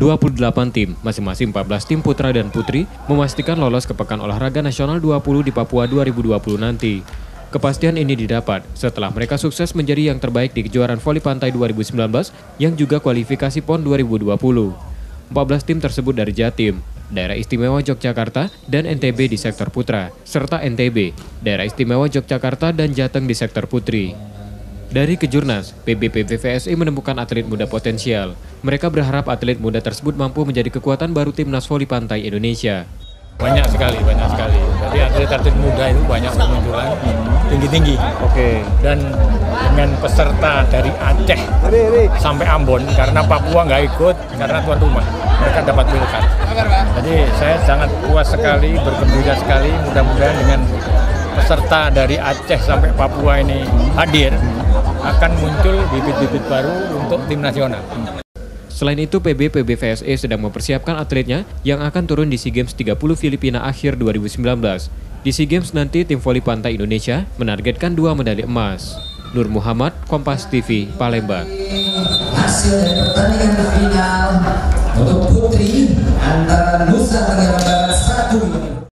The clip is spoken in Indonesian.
28 tim, masing-masing 14 tim putra dan putri, memastikan lolos ke Pekan Olahraga Nasional 20 di Papua 2020 nanti. Kepastian ini didapat setelah mereka sukses menjadi yang terbaik di kejuaraan voli pantai 2019 yang juga kualifikasi PON 2020. 14 tim tersebut dari Jatim, Daerah Istimewa Yogyakarta, dan NTB di sektor putra, serta NTB, Daerah Istimewa Yogyakarta dan Jateng di sektor putri. Dari Kejurnas, PBPVSI menemukan atlet muda potensial. Mereka berharap atlet muda tersebut mampu menjadi kekuatan baru timnas voli pantai Indonesia. Banyak sekali. Jadi atlet-atlet muda itu banyak bermunculan, tinggi-tinggi. Oke. Dan dengan peserta dari Aceh sampai Ambon, karena Papua nggak ikut, karena tuan rumah, mereka dapat wildcard. Jadi saya sangat puas sekali, bergembira sekali, mudah-mudahan dengan peserta dari Aceh sampai Papua ini hadir, akan muncul bibit-bibit baru untuk tim nasional. Selain itu, PBPVSI sedang mempersiapkan atletnya yang akan turun di SEA Games 30 Filipina akhir 2019. Di SEA Games nanti, tim voli pantai Indonesia menargetkan 2 medali emas. Nur Muhammad, Kompas TV, Palembang. Hasil dari pertandingan final untuk putri antara